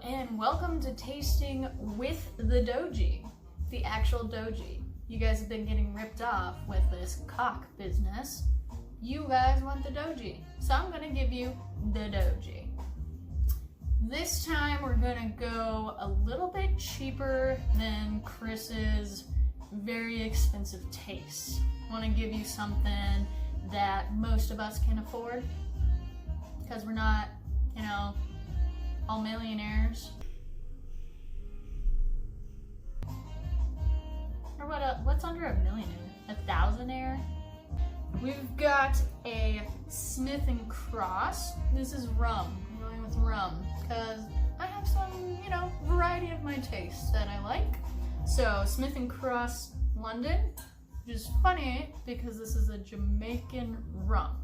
and welcome to Tasting with the Doji, the actual Doji. You guys have been getting ripped off with this cock business. You guys want the Doji, so I'm gonna give you the Doji. This time we're gonna go a little bit cheaper than Chris's very expensive taste. I wanna give you something that most of us can afford, because we're not, all millionaires. Or what's under a millionaire? A thousandaire? We've got a Smith & Cross. This is rum. I'm going with rum because I have some, variety of my tastes that I like. So Smith & Cross London, which is funny because this is a Jamaican rum.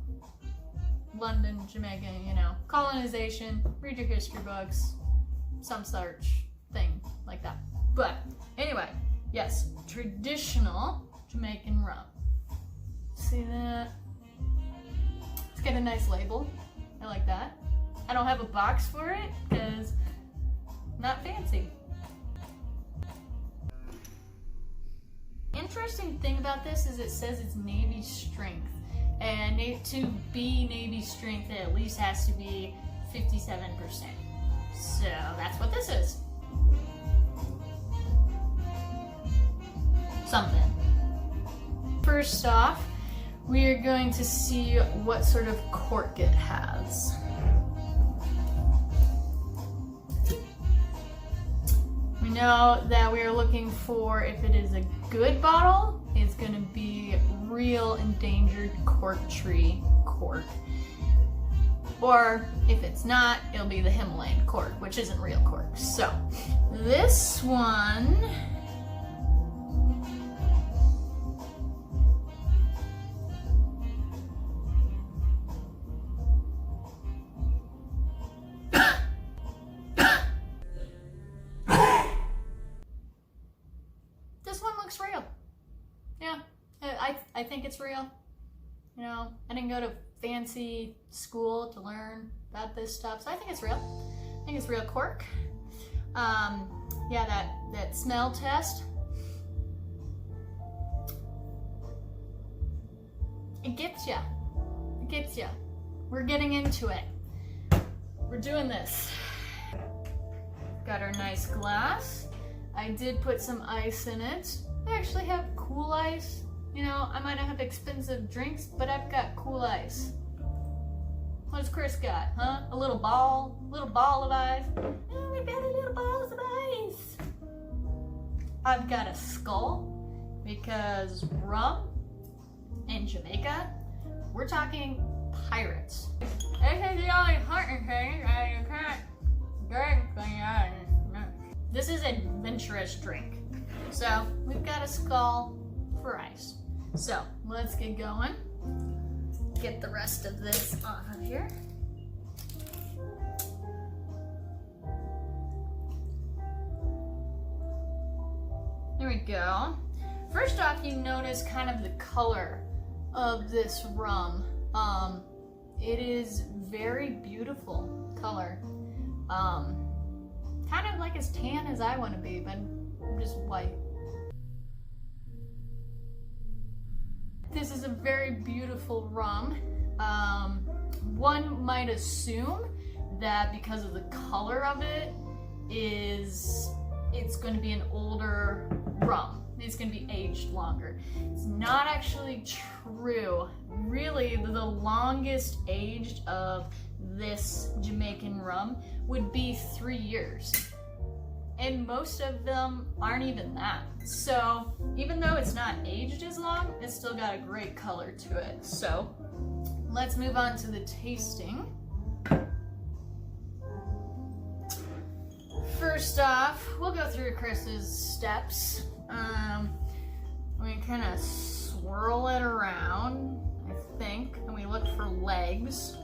London, Jamaica, colonization, read your history books, some such thing like that. But anyway, yes, traditional Jamaican rum. See that? It's got a nice label. I like that. I don't have a box for it because not fancy. Interesting thing about this is it says it's Navy strength. And to be Navy strength, it at least has to be 57%. So that's what this is. Something. First off, we are going to see what sort of cork it has. We know that we are looking for, if it is a good bottle, it's going to be real endangered cork tree cork. Or if it's not, it'll be the Himalayan cork, which isn't real cork. So this one, this one looks real. Yeah, I think it's real. I didn't go to fancy school to learn about this stuff, so I think it's real. I think it's real cork. Yeah, that smell test. It gets ya. It gets ya. We're getting into it. We're doing this. Got our nice glass. I did put some ice in it. I actually have cool ice. I might not have expensive drinks, but I've got cool ice. What's Chris got, huh? A little ball of ice. Oh, we've got a little balls of ice. I've got a skull because rum in Jamaica, we're talking pirates. This is the only hunting thing that you can't drink. This is an adventurous drink. So we've got a skull for ice. So let's get going. Get the rest of this off of here. There we go. First off, you notice kind of the color of this rum. It is very beautiful color. Kind of like as tan as I want to be, but I'm just white. This is a very beautiful rum. One might assume that because of the color of it, it's going to be an older rum. It's going to be aged longer. It's not actually true. Really, the longest aged of this Jamaican rum would be 3 years. And most of them aren't even that. So even though it's not aged as long, it's still got a great color to it. So let's move on to the tasting. First off, we'll go through Chris's steps. We kind of swirl it around, I think, and we look for legs.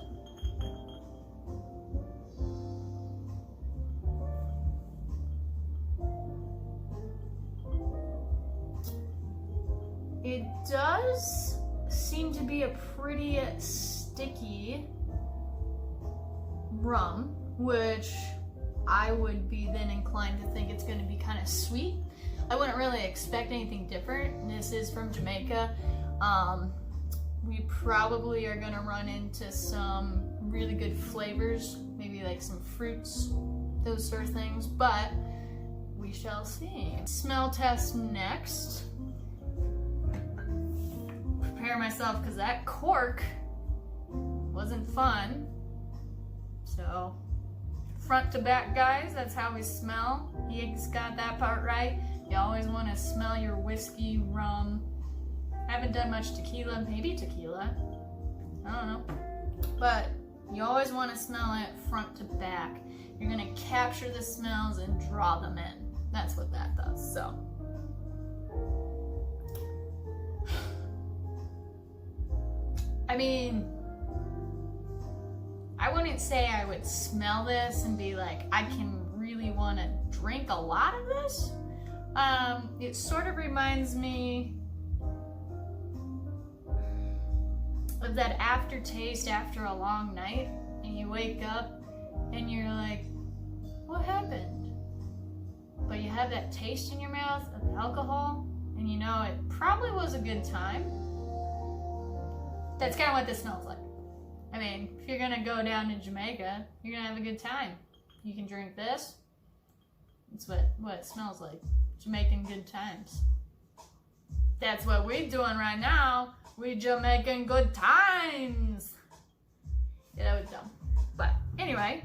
It does seem to be a pretty sticky rum, which I would be then inclined to think it's going to be kind of sweet. I wouldn't really expect anything different. This is from Jamaica. We probably are going to run into some really good flavors, maybe like some fruits, those sort of things, but we shall see. Smell test next. Prepare myself because that cork wasn't fun. So front to back, guys, that's how we smell. Yig's got that part right. You always want to smell your whiskey, rum. I haven't done much tequila, maybe tequila. I don't know. But you always want to smell it front to back. You're going to capture the smells and draw them in. That's what that does. So I mean, I wouldn't say I would smell this and be like, I can really want to drink a lot of this. It sort of reminds me of that aftertaste after a long night, and you wake up and you're like, what happened? But you have that taste in your mouth of alcohol, and you know it probably was a good time. That's kind of what this smells like. I mean, if you're gonna go down to Jamaica, you're gonna have a good time. You can drink this. It's what it smells like. Jamaican good times. That's what we're doing right now. We Jamaican good times. Yeah, that was dumb. But anyway.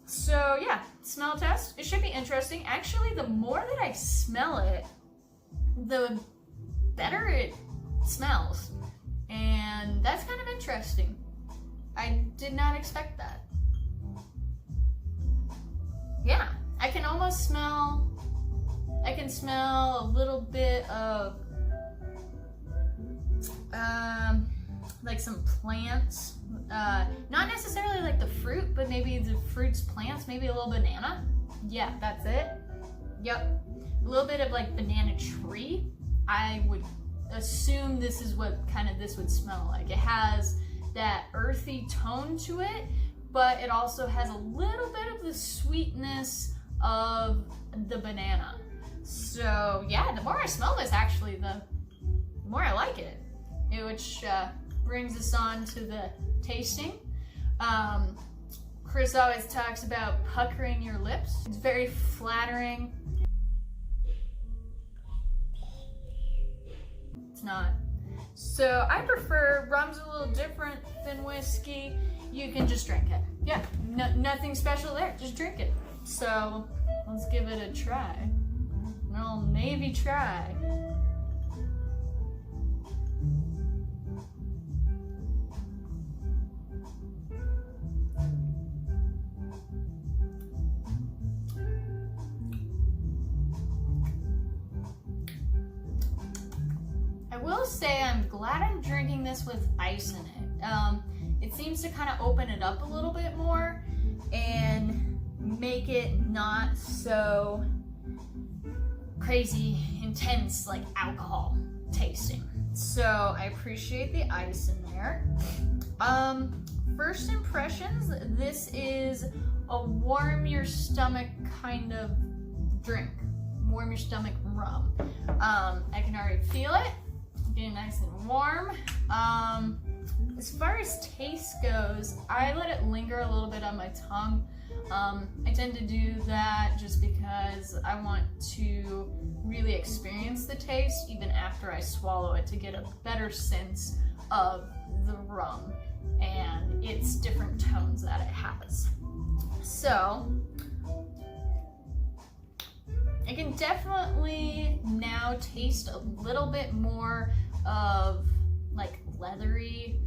So yeah, smell test. It should be interesting. Actually, the more that I smell it, the better it smells. And that's kind of interesting. I did not expect that. Yeah, I can almost smell, I can smell a little bit of like some plants. Not necessarily like the fruit, but maybe the fruit's plants, maybe a little banana. Yeah, that's it. Yep. A little bit of like banana tree. I would assume this is what kind of this would smell like. It has that earthy tone to it, but it also has a little bit of the sweetness of the banana. So yeah, the more I smell this, actually, the more I like it. Which brings us on to the tasting. Chris always talks about puckering your lips. It's very flattering. It's not. So I prefer, rum's a little different than whiskey. You can just drink it. Yeah, nothing special there, just drink it. So let's give it a try. An old Navy try. I will say I'm glad I'm drinking this with ice in it. It seems to kind of open it up a little bit more and make it not so crazy intense like alcohol tasting. So I appreciate the ice in there. First impressions, this is a warm your stomach kind of drink. Warm your stomach rum. I can already feel it. Getting nice and warm. As far as taste goes, I let it linger a little bit on my tongue. I tend to do that just because I want to really experience the taste even after I swallow it to get a better sense of the rum and its different tones that it has. So I can definitely now taste a little bit more of like leathery,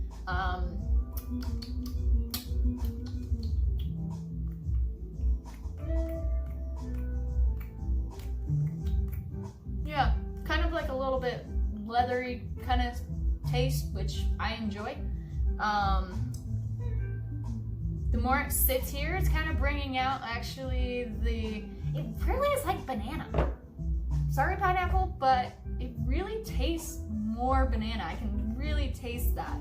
yeah, kind of like a little bit leathery kind of taste, which I enjoy. The more it sits here, it's kind of bringing out actually it really is like banana. Sorry, pineapple, but it really tastes more banana. I can really taste that.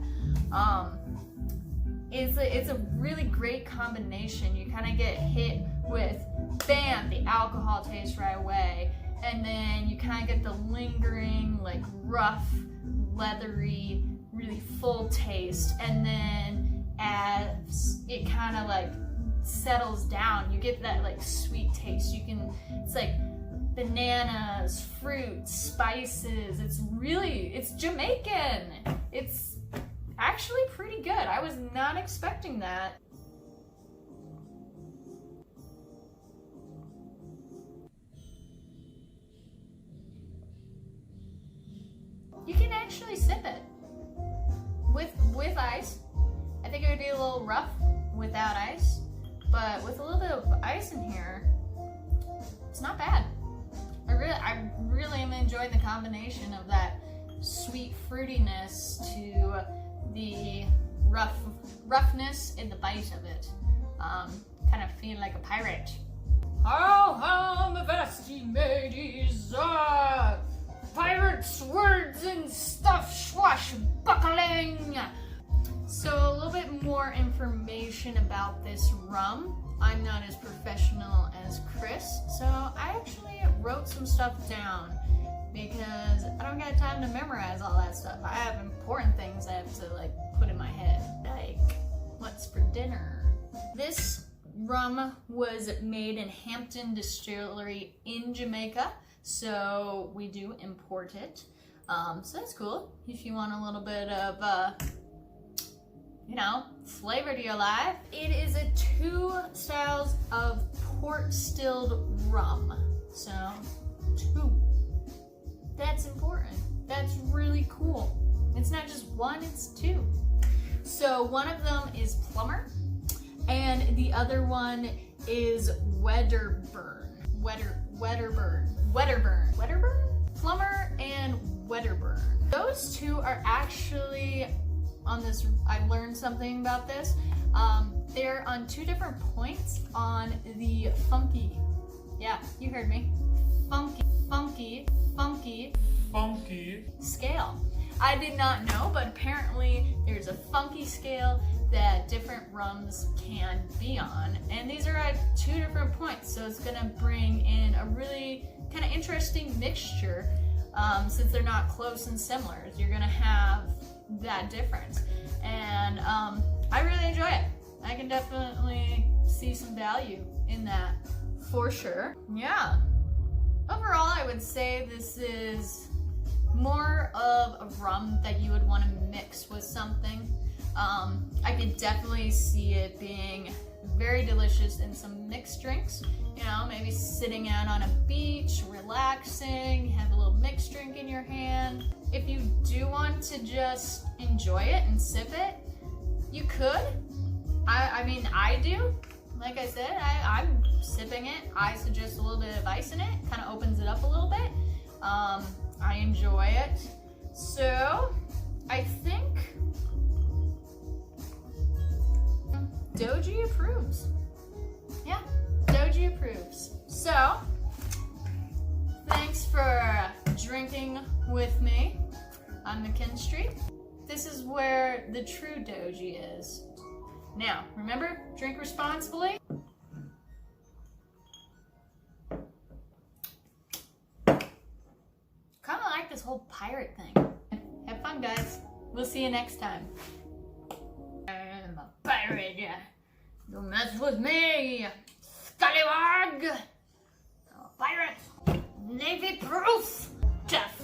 it's a really great combination. You kind of get hit with, bam, the alcohol taste right away, and then you kind of get the lingering, like rough, leathery, really full taste, and then as it kind of like settles down, you get that like sweet taste. It's like bananas, fruit, spices. It's Jamaican. It's actually pretty good. I was not expecting that. You can actually sip it with ice. I think it would be a little rough without ice, but with a little bit of ice in here, it's not bad. I really am enjoying the combination of that sweet fruitiness to the roughness in the bite of it. Kind of feel like a pirate. How the vasty mateys pirates, words and stuff, swashbuckling. So a little bit more information about this rum. I'm not as professional as Chris, so I actually wrote some stuff down because I don't got time to memorize all that stuff. I have important things I have to like put in my head, like what's for dinner. This rum was made in Hampton Distillery in Jamaica, so we do import it. So that's cool if you want a little bit of flavor to your life. It is 2 styles of port stilled rum. So 2. That's important. That's really cool. It's not just 1, it's 2. So one of them is Plumber, and the other one is Wedderburn. Plumber and Wedderburn. Those 2 are actually on this. I learned something about this. They're on 2 different points on the funky. Yeah, you heard me. Funky scale. I did not know, but apparently there's a funky scale that different rums can be on, and these are at 2 different points, so it's gonna bring in a really kind of interesting mixture. Since they're not close and similar, you're gonna have that difference, and I really enjoy it. I can definitely see some value in that for sure. Yeah, overall I would say this is more of a rum that you would want to mix with something. I could definitely see it being very delicious in some mixed drinks. Maybe sitting out on a beach, relaxing, have a little mixed drink in your hand. If you do want to just enjoy it and sip it, you could. I mean, I do. Like I said, I'm sipping it. I suggest a little bit of ice in it. Kind of opens it up a little bit. I enjoy it. So, I think Doji approves. Yeah, Doji approves. So, thanks for drinking with me on McKinn Street. This is where the true Doji is. Now, remember, drink responsibly. Kind of like this whole pirate thing. Have fun, guys. We'll see you next time. I'm a pirate. Don't mess with me, Scallywag. I'm a pirate. Navy proof. Jeff.